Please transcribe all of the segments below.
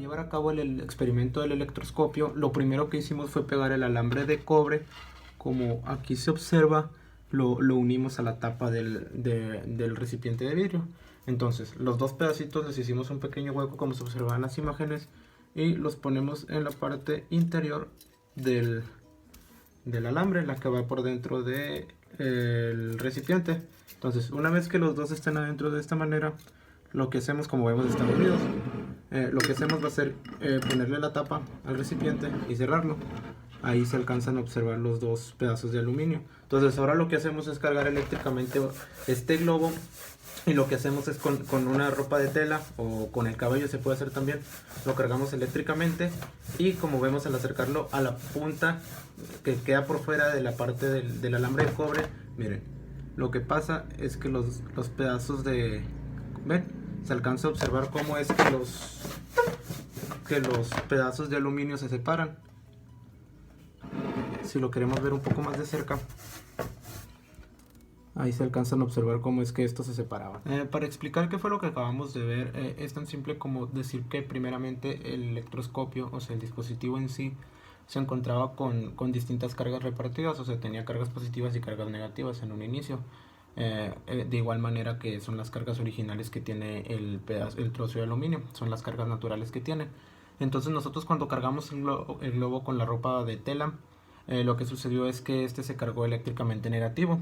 llevar a cabo el experimento del electroscopio, lo primero que hicimos fue pegar el alambre de cobre. Como aquí se observa, lo unimos a la tapa del recipiente de vidrio. Entonces, los dos pedacitos les hicimos un pequeño hueco, como se observan en las imágenes, y los ponemos en la parte interior del alambre, la que va por dentro del recipiente. Entonces, una vez que los dos estén adentro de esta manera, lo que hacemos, como vemos, están unidos. Lo que hacemos va a ser ponerle la tapa al recipiente y cerrarlo. Ahí se alcanzan a observar los dos pedazos de aluminio. Entonces ahora lo que hacemos es cargar eléctricamente este globo, y lo que hacemos es con una ropa de tela o con el cabello, se puede hacer también, lo cargamos eléctricamente, y como vemos, al acercarlo a la punta que queda por fuera de la parte del alambre de cobre, miren, lo que pasa es que los pedazos ¿ven? Se alcanza a observar cómo es que los pedazos de aluminio se separan. Si lo queremos ver un poco más de cerca, ahí se alcanzan a observar cómo es que estos se separaban. Para explicar qué fue lo que acabamos de ver, es tan simple como decir que primeramente el electroscopio, o sea el dispositivo en sí, se encontraba con distintas cargas repartidas, o sea tenía cargas positivas y cargas negativas en un inicio. De igual manera que son las cargas originales que tiene el trozo de aluminio, son las cargas naturales que tiene. Entonces nosotros, cuando cargamos el globo con la ropa de tela, lo que sucedió es que este se cargó eléctricamente negativo,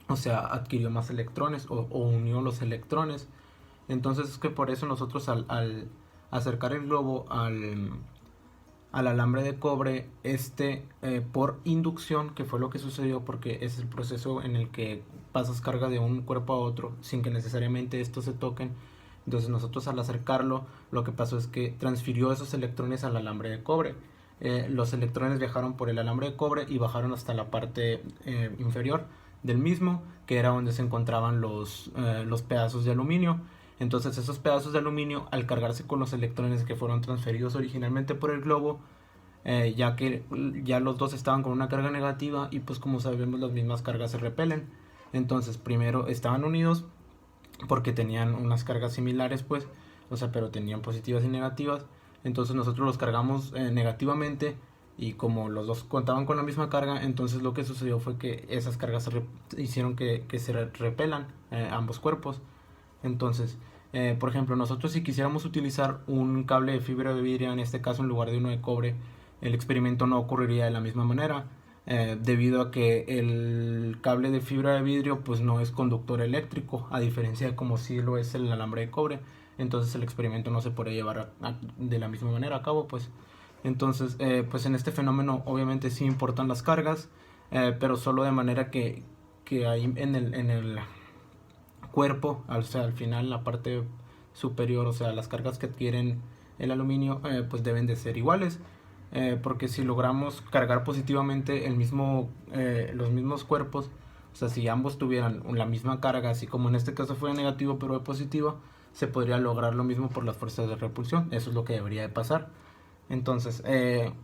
o sea adquirió más electrones o unió los electrones. Entonces es que por eso nosotros al acercar el globo al alambre de cobre, por inducción, que fue lo que sucedió, porque es el proceso en el que pasas carga de un cuerpo a otro sin que necesariamente estos se toquen. Entonces nosotros, al acercarlo, lo que pasó es que transfirió esos electrones al alambre de cobre. Los electrones viajaron por el alambre de cobre y bajaron hasta la parte inferior del mismo, que era donde se encontraban los pedazos de aluminio. Entonces esos pedazos de aluminio, al cargarse con los electrones que fueron transferidos originalmente por el globo, ya que ya los dos estaban con una carga negativa, y pues como sabemos, las mismas cargas se repelen. Entonces primero estaban unidos porque tenían unas cargas similares, pues, o sea, pero tenían positivas y negativas. Entonces nosotros los cargamos negativamente, y como los dos contaban con la misma carga, entonces lo que sucedió fue que esas cargas hicieron que se repelan ambos cuerpos. Entonces, por ejemplo, nosotros, si quisiéramos utilizar un cable de fibra de vidrio, en este caso en lugar de uno de cobre, el experimento no ocurriría de la misma manera, debido a que el cable de fibra de vidrio pues no es conductor eléctrico, a diferencia de como si lo es el alambre de cobre. Entonces el experimento no se puede llevar de la misma manera a cabo, pues. Entonces, pues en este fenómeno obviamente sí importan las cargas, pero solo de manera que hay en el cuerpo, o sea, al final, la parte superior, o sea, las cargas que adquieren el aluminio, pues deben de ser iguales. Porque si logramos cargar positivamente los mismos cuerpos, o sea, si ambos tuvieran la misma carga, así como en este caso fue negativo pero de positivo, se podría lograr lo mismo por las fuerzas de repulsión. Eso es lo que debería de pasar. Entonces,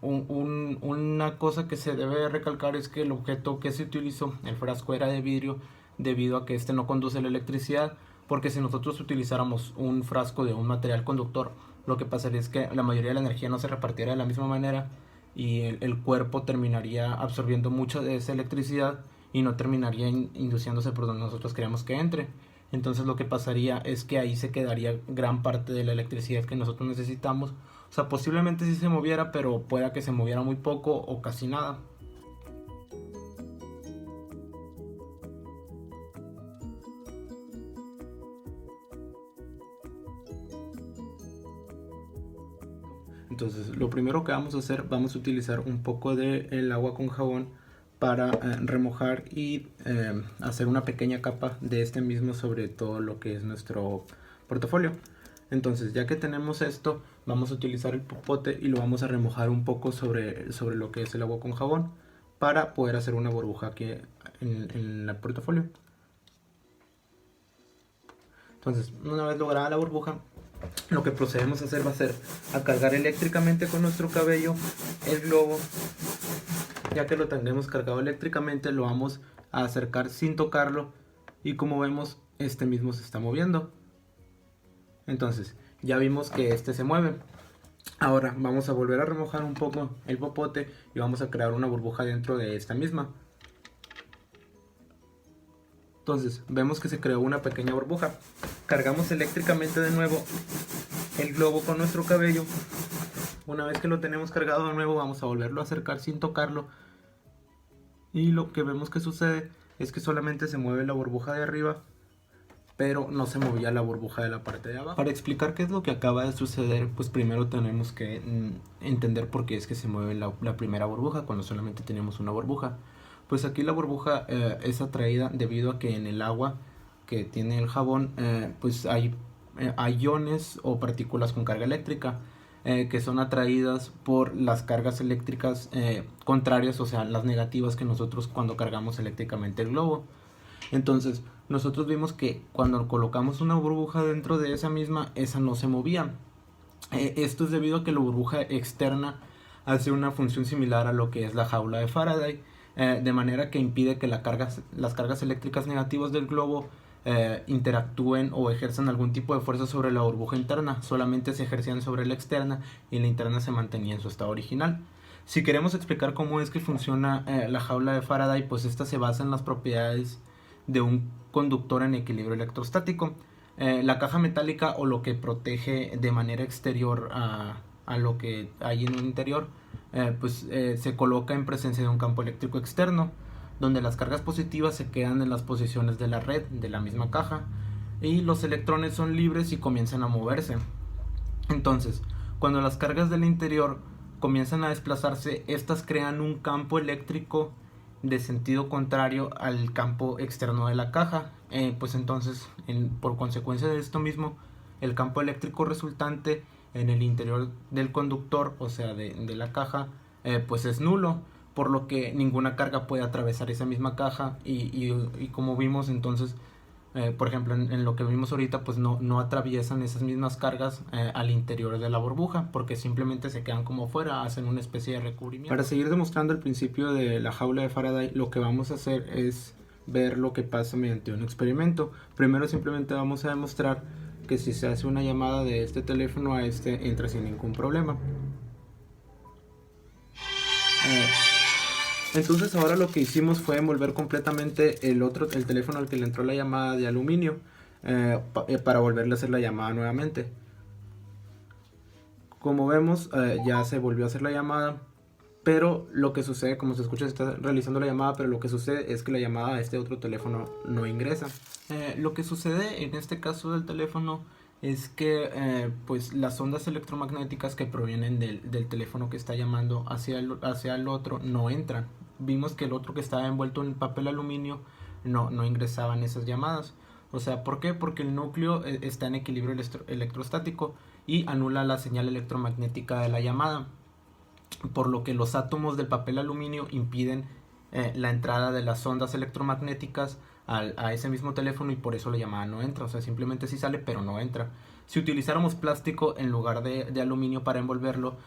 una cosa que se debe recalcar es que el objeto que se utilizó, el frasco, era de vidrio, debido a que este no conduce la electricidad, porque si nosotros utilizáramos un frasco de un material conductor, lo que pasaría es que la mayoría de la energía no se repartiera de la misma manera, y el cuerpo terminaría absorbiendo mucha de esa electricidad y no terminaría induciéndose por donde nosotros queríamos que entre. Entonces lo que pasaría es que ahí se quedaría gran parte de la electricidad que nosotros necesitamos. O sea, posiblemente sí se moviera, pero pueda que se moviera muy poco o casi nada. Entonces, lo primero que vamos a hacer, vamos a utilizar un poco del agua con jabón para remojar y hacer una pequeña capa de este mismo sobre todo lo que es nuestro portafolio. Entonces, ya que tenemos esto, vamos a utilizar el popote y lo vamos a remojar un poco sobre lo que es el agua con jabón, para poder hacer una burbuja aquí en el portafolio. Entonces, una vez lograda la burbuja, lo que procedemos a hacer va a ser a cargar eléctricamente con nuestro cabello el globo. Ya que lo tengamos cargado eléctricamente, lo vamos a acercar sin tocarlo, y como vemos, este mismo se está moviendo. Entonces, ya vimos que este se mueve. Ahora vamos a volver a remojar un poco el popote y vamos a crear una burbuja dentro de esta misma. Entonces vemos que se creó una pequeña burbuja. Cargamos eléctricamente de nuevo el globo con nuestro cabello. Una vez que lo tenemos cargado de nuevo, vamos a volverlo a acercar sin tocarlo. Y lo que vemos que sucede es que solamente se mueve la burbuja de arriba, pero no se movía la burbuja de la parte de abajo. Para explicar qué es lo que acaba de suceder, pues primero tenemos que entender por qué es que se mueve la primera burbuja cuando solamente tenemos una burbuja. Pues aquí la burbuja es atraída debido a que en el agua que tiene el jabón pues hay iones o partículas con carga eléctrica que son atraídas por las cargas eléctricas contrarias, o sea, las negativas que nosotros cuando cargamos eléctricamente el globo. Entonces nosotros vimos que cuando colocamos una burbuja dentro de esa misma, esa no se movía. Esto es debido a que la burbuja externa hace una función similar a lo que es la jaula de Faraday, de manera que impide que las cargas eléctricas negativas del globo interactúen o ejerzan algún tipo de fuerza sobre la burbuja interna. Solamente se ejercían sobre la externa y la interna se mantenía en su estado original. Si queremos explicar cómo es que funciona la jaula de Faraday, pues esta se basa en las propiedades de un conductor en equilibrio electrostático. La caja metálica, o lo que protege de manera exterior a lo que hay en un interior, se coloca en presencia de un campo eléctrico externo, donde las cargas positivas se quedan en las posiciones de la red de la misma caja y los electrones son libres y comienzan a moverse. Entonces, cuando las cargas del interior comienzan a desplazarse, estas crean un campo eléctrico de sentido contrario al campo externo de la caja. Pues entonces, por consecuencia de esto mismo, el campo eléctrico resultante en el interior del conductor, o sea de la caja, pues es nulo, por lo que ninguna carga puede atravesar esa misma caja y como vimos entonces, por ejemplo en lo que vimos ahorita, pues no atraviesan esas mismas cargas al interior de la burbuja, porque simplemente se quedan como fuera, hacen una especie de recubrimiento. Para seguir demostrando el principio de la jaula de Faraday, lo que vamos a hacer es ver lo que pasa mediante un experimento. Primero simplemente vamos a demostrar que si se hace una llamada de este teléfono a este, entra sin ningún problema. Entonces ahora lo que hicimos fue envolver completamente el teléfono al que le entró la llamada de aluminio para volverle a hacer la llamada nuevamente. Como vemos, ya se volvió a hacer la llamada, pero lo que sucede, como se escucha, se está realizando la llamada, pero lo que sucede es que la llamada a este otro teléfono no ingresa. Lo que sucede en este caso del teléfono es que pues las ondas electromagnéticas que provienen del teléfono que está llamando hacia el otro no entran. Vimos que el otro que estaba envuelto en papel aluminio no ingresaban esas llamadas. O sea, ¿por qué? Porque el núcleo está en equilibrio electrostático y anula la señal electromagnética de la llamada, por lo que los átomos del papel aluminio impiden la entrada de las ondas electromagnéticas a ese mismo teléfono, y por eso la llamada no entra. O sea, simplemente sí sale pero no entra. Si utilizáramos plástico en lugar de aluminio para envolverlo,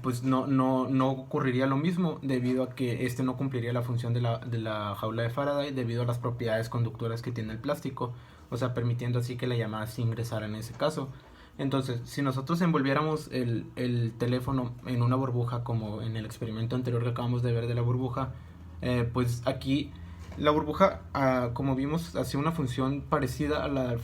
pues no ocurriría lo mismo, debido a que este no cumpliría la función de la jaula de Faraday debido a las propiedades conductoras que tiene el plástico, o sea, permitiendo así que la llamada sí ingresara en ese caso. Entonces, si nosotros envolviéramos el teléfono en una burbuja, como en el experimento anterior que acabamos de ver de la burbuja, pues aquí la burbuja, como vimos, hacía una función parecida a la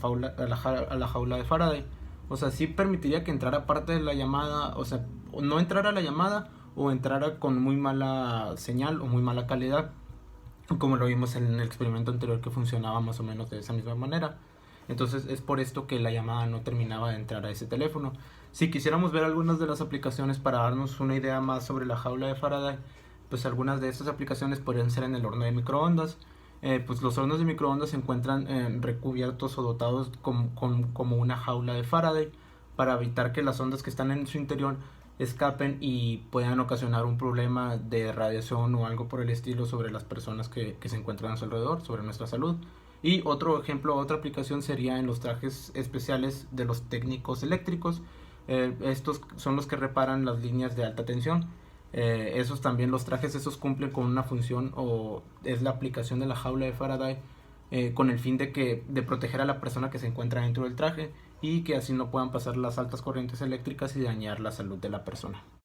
jaula de Faraday. O sea, sí permitiría que entrara parte de la llamada, o sea, no entrara la llamada o entrara con muy mala señal o muy mala calidad, como lo vimos en el experimento anterior que funcionaba más o menos de esa misma manera. Entonces es por esto que la llamada no terminaba de entrar a ese teléfono. Si quisiéramos ver algunas de las aplicaciones para darnos una idea más sobre la jaula de Faraday, pues algunas de estas aplicaciones podrían ser en el horno de microondas. Pues los hornos de microondas se encuentran recubiertos o dotados como una jaula de Faraday, para evitar que las ondas que están en su interior escapen y puedan ocasionar un problema de radiación o algo por el estilo sobre las personas que se encuentran a su alrededor, sobre nuestra salud. Y otro ejemplo, otra aplicación sería en los trajes especiales de los técnicos eléctricos. Estos son los que reparan las líneas de alta tensión. Esos también, los trajes esos cumplen con una función, o es la aplicación de la jaula de Faraday, con el fin de proteger a la persona que se encuentra dentro del traje y que así no puedan pasar las altas corrientes eléctricas y dañar la salud de la persona.